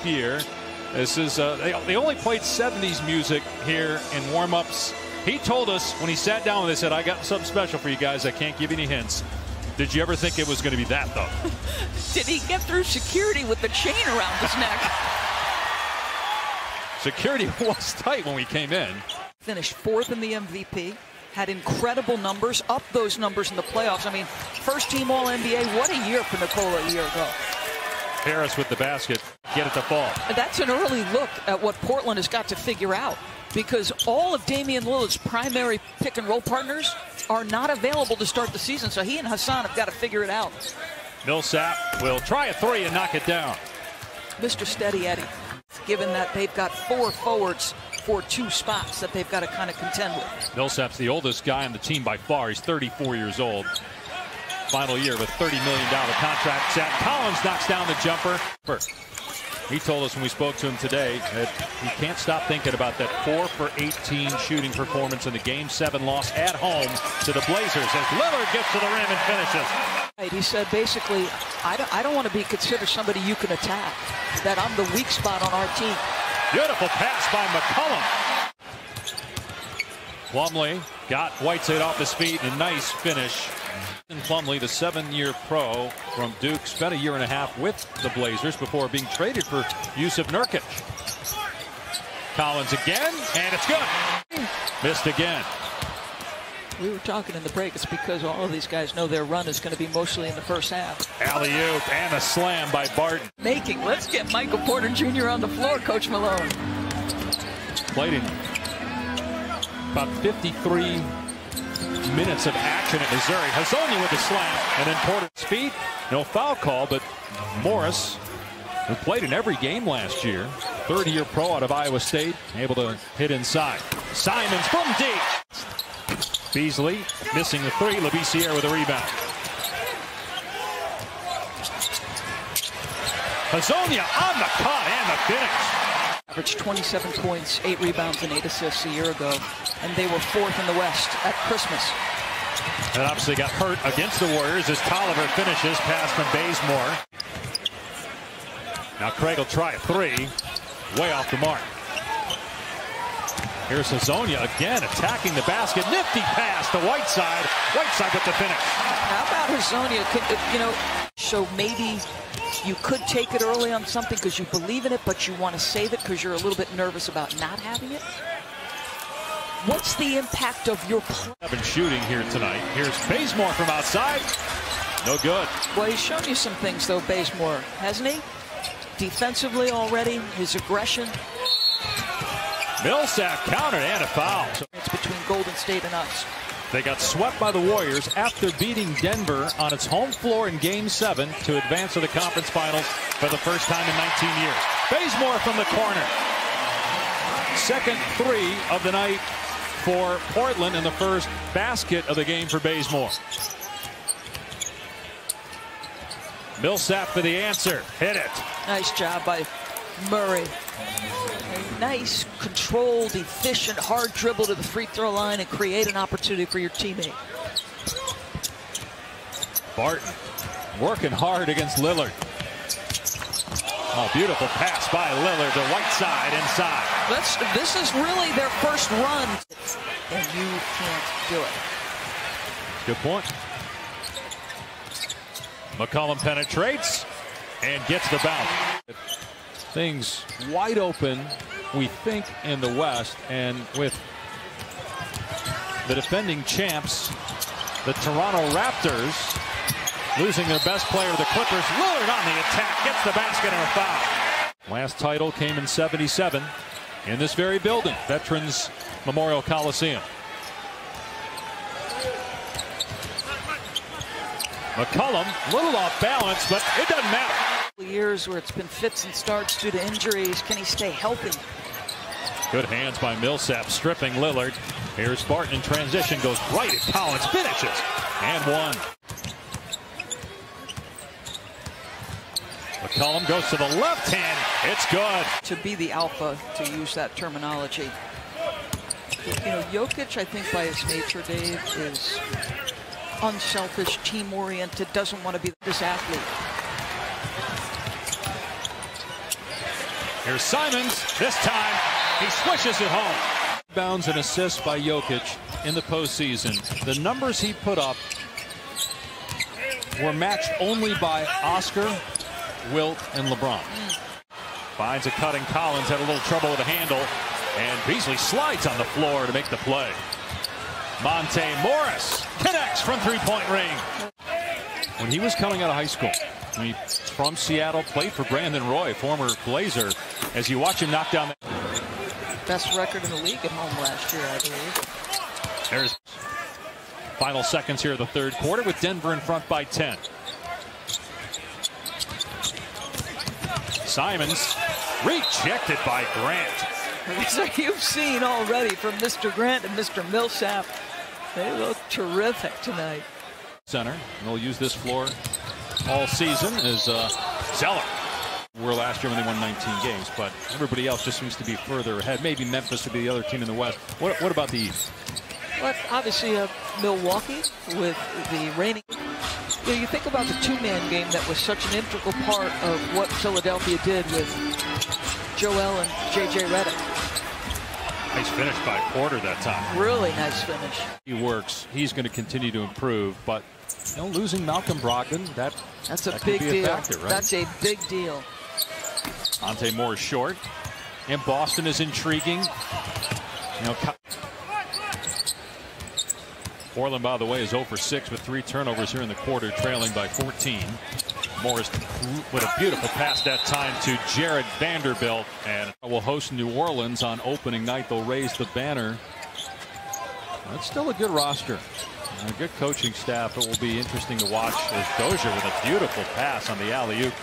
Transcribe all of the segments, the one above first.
Year. This is they only played 70s music here in warm-ups. He told us when he sat down with us, said, I got something special for you guys. I can't give you any hints. Did you ever think it was going to be that, though? Did he get through security with the chain around his neck? Security was tight when we came in. Finished 4th in the MVP. Had incredible numbers, up those numbers in the playoffs. I mean, first team All-NBA. What a year for Nikola a year ago. Harris with the basket. Get it to fall. That's an early look at what Portland has got to figure out, because all of Damian Lillard's primary pick-and-roll partners are not available to start the season, so he and Hassan have got to figure it out. Millsap will try a three and knock it down. Mr. Steady Eddie, given that they've got 4 forwards for 2 spots that they've got to kind of contend with. Millsap's the oldest guy on the team by far. He's 34 years old. Final year of a $30 million contract. Zach Collins knocks down the jumper. He told us when we spoke to him today that he can't stop thinking about that 4 for 18 shooting performance in the Game 7 loss at home to the Blazers as Lillard gets to the rim and finishes. He said basically, I don't want to be considered somebody you can attack, that I'm the weak spot on our team. Beautiful pass by McCollum. Plumlee got Whiteside off his feet, and a nice finish. And Plumlee, the 7-year pro from Duke, spent a year and a half with the Blazers before being traded for Yusuf Nurkic. Collins again, and it's good. Missed again. We were talking in the break. It's because all of these guys know their run is going to be mostly in the first half. Alley-oop and a slam by Barton. Let's get Michael Porter Jr. on the floor, Coach Malone. Played in about 53 minutes of action at Missouri. Hazonia with the slam, and then Porter's feet. No foul call, but Morris, who played in every game last year, 30-year pro out of Iowa State, able to hit inside. Simons from deep. Beasley missing the 3. Labissiere with a rebound. Hazonia on the cut and the finish. Averaged 27 points, 8 rebounds, and 8 assists a year ago, and they were 4th in the West at Christmas. And obviously got hurt against the Warriors as Tolliver finishes. Pass from Bazemore. Now Craig will try a 3. Way off the mark. Here's Hazonia again attacking the basket. Nifty pass to Whiteside. Whiteside with the finish. How about Hazonia? So maybe you could take it early on something because you believe in it, but you want to save it because you're a little bit nervous about not having it. What's the impact of your play? Been shooting here tonight. Here's Bazemore from outside. No good. Well, he's shown you some things, though, Bazemore, hasn't he? Defensively already, his aggression. Millsap countered and a foul. It's between Golden State and us. They got swept by the Warriors after beating Denver on its home floor in Game 7 to advance to the conference finals for the first time in 19 years. Bazemore from the corner. Second 3 of the night for Portland, and the first basket of the game for Bazemore. Millsap for the answer. Hit it. Nice job by Murray. A nice, controlled, efficient, hard dribble to the free throw line and create an opportunity for your teammate. Barton working hard against Lillard. Oh, beautiful pass by Lillard to Whiteside inside. This is really their first run, and you can't do it. Good point. McCollum penetrates and gets the bounce. Things wide open, we think, in the West, and with the defending champs, the Toronto Raptors, losing their best player, the Clippers. Lillard on the attack, gets the basket and a foul. Last title came in '77 in this very building, Veterans Memorial Coliseum. McCollum, a little off balance, but it doesn't matter. Years where it's been fits and starts due to injuries. Can he stay healthy? Good hands by Millsap, stripping Lillard. Here's Barton in transition, goes right at Collins, finishes, and 1. McCollum goes to the left hand. It's good. To be the alpha, to use that terminology. Jokic, I think by his nature, Dave, is unselfish, team-oriented, doesn't want to be this athlete. Here's Simons. This time he swishes it home. Rebounds and assists by Jokic in the postseason. The numbers he put up were matched only by Oscar, Wilt, and LeBron. Finds a cutting Collins, had a little trouble with the handle, and Beasley slides on the floor to make the play. Monte Morris connects from three-point range. When he was coming out of high school, from Seattle, played for Brandon Roy, former Blazer. As you watch him knock down the best record in the league at home last year, I believe. There's final seconds here of the third quarter with Denver in front by 10. Simons rejected by Grant. So you've seen already from Mr. Grant and Mr. Millsap. They look terrific tonight. Center. They'll use this floor all season as Zeller. Were last year when they won 19 games, but everybody else just seems to be further ahead. Maybe Memphis would be the other team in the West. What about the East? Well, obviously Milwaukee with the reigning. You think about the two-man game that was such an integral part of what Philadelphia did with Joel and J.J. Redick. Nice finish by Porter that time. Really nice finish. He works. He's going to continue to improve, but losing Malcolm Brogdon, that's a big deal. Factor, right? That's a big deal. Monte Morris short, and Boston is intriguing. Portland, by the way, is 0 for 6 with 3 turnovers here in the quarter, trailing by 14. Morris with a beautiful pass that time to Jared Vanderbilt, and will host New Orleans on opening night. They'll raise the banner. It's still a good roster, a good coaching staff. It will be interesting to watch as Dozier with a beautiful pass on the alley-oop.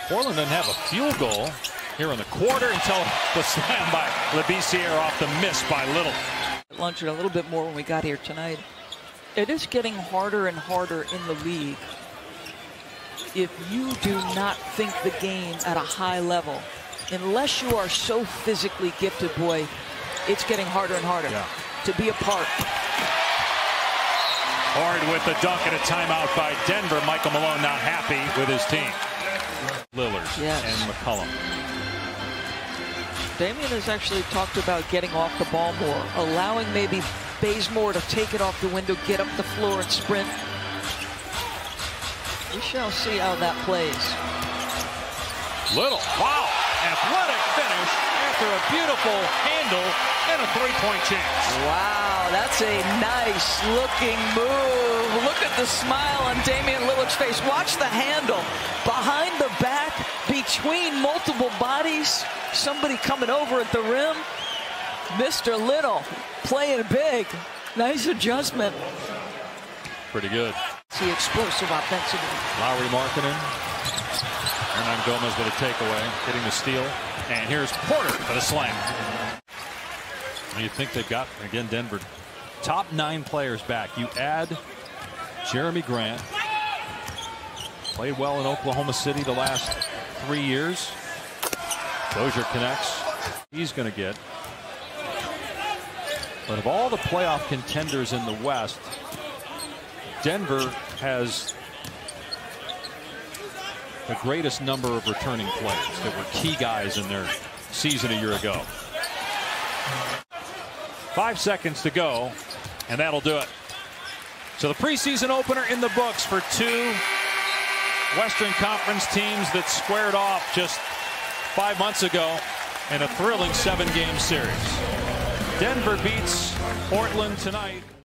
Portland doesn't have a field goal here in the quarter until the slam by Labissiere off the miss by Little. Lunch a little bit more when we got here tonight. It is getting harder and harder in the league if you do not think the game at a high level. Unless you are so physically gifted, boy, it's getting harder and harder to be a part. Hard with the dunk and a timeout by Denver. Michael Malone not happy with his team. Lillard and McCollum. Damian has actually talked about getting off the ball more, allowing maybe Bazemore to take it off the window, get up the floor and sprint. We shall see how that plays. Little, wow, athletic finish after a beautiful handle and a three-point chance. Wow, that's a nice looking move. Look at the smile on Damian Lillard's face. Watch the handle behind the back, between multiple bodies. Somebody coming over at the rim. Mr. Little playing big. Nice adjustment. Pretty good. See explosive offensively. Lowry Markkanen. Hernan Gomez with a takeaway, getting the steal. And here's Porter for the slam. And you think they've got, again, Denver, top 9 players back. You add Jeremy Grant. Played well in Oklahoma City the last 3 years. Dozier connects. He's going to get. But of all the playoff contenders in the West, Denver has the greatest number of returning players that were key guys in their season a year ago. 5 seconds to go, and that'll do it. So the preseason opener in the books for 2 Western Conference teams that squared off just 5 months ago in a thrilling 7-game series. Denver beats Portland tonight.